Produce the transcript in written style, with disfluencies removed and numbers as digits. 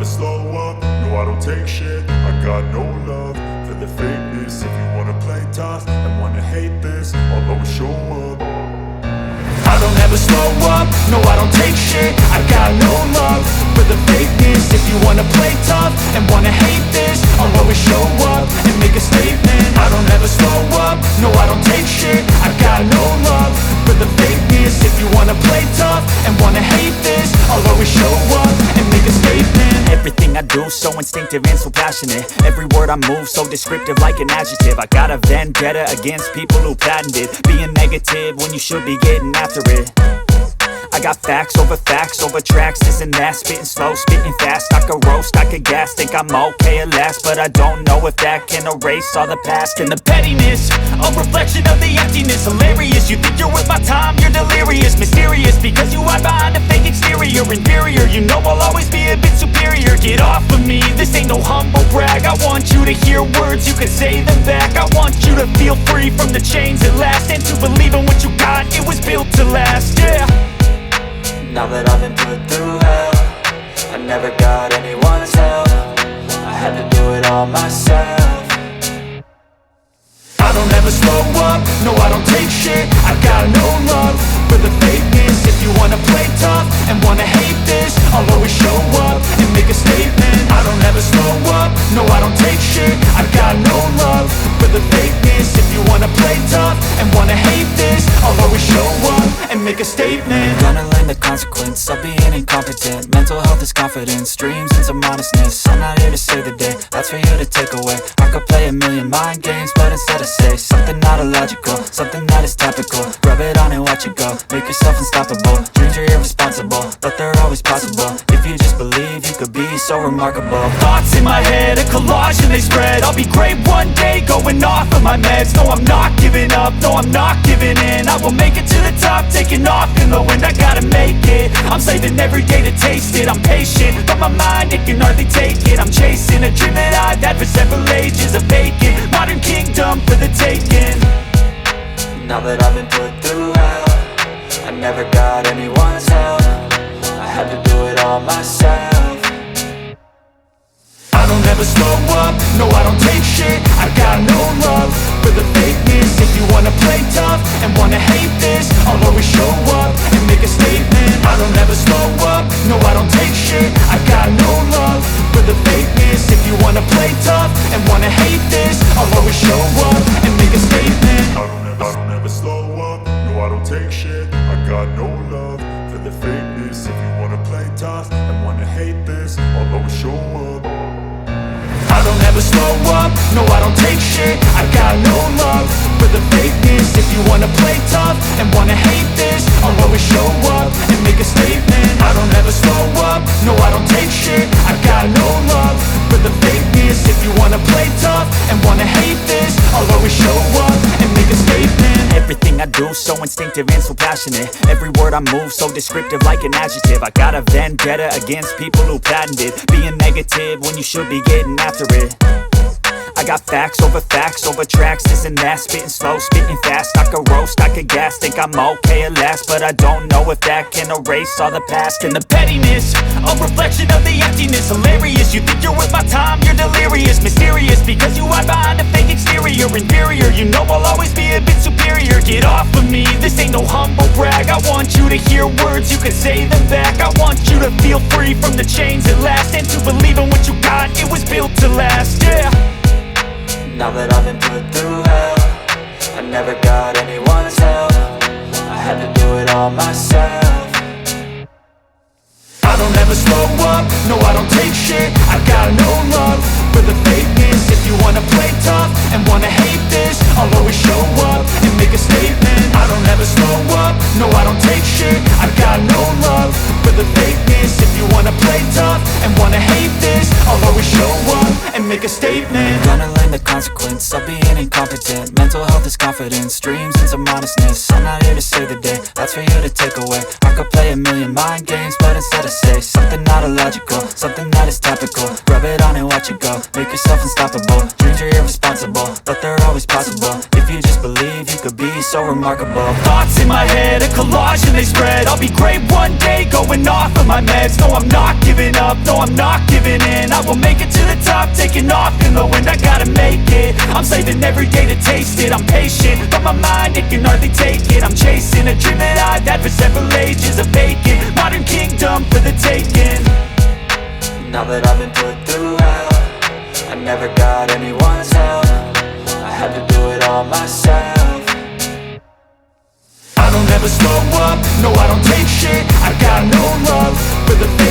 slow up, no I don't take shit. I got no love for the fakeness. If you wanna play tough and wanna hate this, I'll always show up. I don't ever slow up, no I don't take shit. I got no love for the fakeness. If you wanna play tough and wanna hate this, I'll always show up and make a statement. I don't ever slow up, no I don't take shit. I got no love for the fakeness. If you wanna play tough and wanna hate this, I'll always show up and make a statement. Everything I do so instinctive and so passionate. Every word I move so descriptive like an adjective. I got a vendetta against people who patented being negative when you should be getting after it. I got facts over tracks, this and that. Spitting slow, spitting fast, I could roast, I could gas. Think I'm okay at last, but I don't know if that can erase all the past. And the pettiness, a reflection of the emptiness. Hilarious, you think you're worth my time, you're delirious. Mysterious, because you hide behind a fake exterior. Inferior, you know I'll always be a bit superior. Get off of me, this ain't no humble brag. I want you to hear words, you can say them back. I want you to feel free from the chains at last, and to believe in what you got, it was built to last, yeah. Now that I've been put through hell, I never got anyone's help. I had to do it all myself. I don't ever slow up, no I don't take shit. I got no love for the fakeness. If you wanna play tough and wanna hate this, I'll always show up and make a statement. I don't ever slow up, no I don't take shit. I got no love for the fakeness. If you wanna play tough and wanna hate this, I'll always show up and make a statement. Gonna learn the consequence of being incompetent. Mental health is confidence, dreams and some honestness. I'm not here to save the day, that's for you to take away. I could play a million mind games, but instead I say something not illogical, something that is topical. Rub it on and watch it go, make yourself unstoppable. Dreams are irresponsible, but they're always possible. If you just believe, you could be so remarkable. Thoughts in my head, a collage and they spread. I'll be great one day, going off of my meds. No, I'm not giving up, no, I'm not giving in. I will make it to the top, taking off in the wind. I gotta make it, I'm saving every day to taste it. I'm patient, but my mind, it can hardly take it. I'm chasing a dream that I've had for several ages. A vacant, modern kingdom for the taking. Now that I've been put through hell, I never got anyone's help. I had to do it all myself. I don't ever slow up, no I don't take shit. I got no love for the fakeness. If you wanna play tough and wanna hate this, I'll always show up and make a statement. I don't ever slow up, no I don't take shit. I got no love for the fakeness. If you wanna play tough and wanna hate this, I'll always show up and make a statement. I don't ever slow up, no I don't take shit. I got no love for the fakeness. If you wanna play tough and wanna hate this, I'll always show up. I don't ever slow up, no I don't take shit. I got no love for the fakeness. If you wanna play tough and wanna hate this, I'll always show up and make a statement. I don't ever slow up, no I don't take shit. I got no love for the fakeness. If you wanna play tough and wanna hate this, I'll always show up and make a statement. Everything I do so instinctive and so passionate. Every word I move so descriptive like an adjective. I got a vendetta against people who patented being negative when you should be getting after it. I got facts over tracks, this and that. Spitting slow, spitting fast, I could roast, I could gas. Think I'm okay at last, but I don't know if that can erase all the past. And the pettiness, a reflection of the emptiness. Hilarious, you think you're worth my time, you're delirious. Mysterious, because you hide behind a fake exterior. Inferior, you know I'll always be a bit superior. Get off of me, this ain't no humble brag. I want you to hear words, you can say them back. I want you to feel free from the chains at last, and to believe in what you got, it was built to last, yeah. Now that I've been put through hell, I never got anyone's help. I had to do it all myself. I don't ever slow up, no I don't take shit. I got no love for the fakeness. If you wanna play tough and wanna hate this, I'll always show up and make a statement. I don't ever slow up, no I don't take shit. I got no love for the fakeness. If you wanna play tough and wanna hate this, I'll always show up and make make a statement. Gonna learn the consequence of being incompetent. Mental health is confidence, dreams and some honestness. I'm not here to save the day, that's for you to take away. I could play a million mind games, but instead I say something not illogical, something that is topical. Rub it on and watch it go, make yourself unstoppable. Dreams are irresponsible, but they're always possible. If you just believe, you could be so remarkable. Thoughts in my head, a collage and they spread. I'll be great one day, going off of my meds. No, I'm not giving up, no, I'm not giving in. I will make it to the top, taking off in the wind. I gotta make it, I'm saving every day to taste it. I'm patient, but my mind, it can hardly take it. I'm chasing a dream that I've had for several ages. A vacant, modern kingdom for the taking. Now that I've been put through hell, I never got anyone's help. I had to do it all myself. I don't ever slow up, no I don't take shit. I got no love for the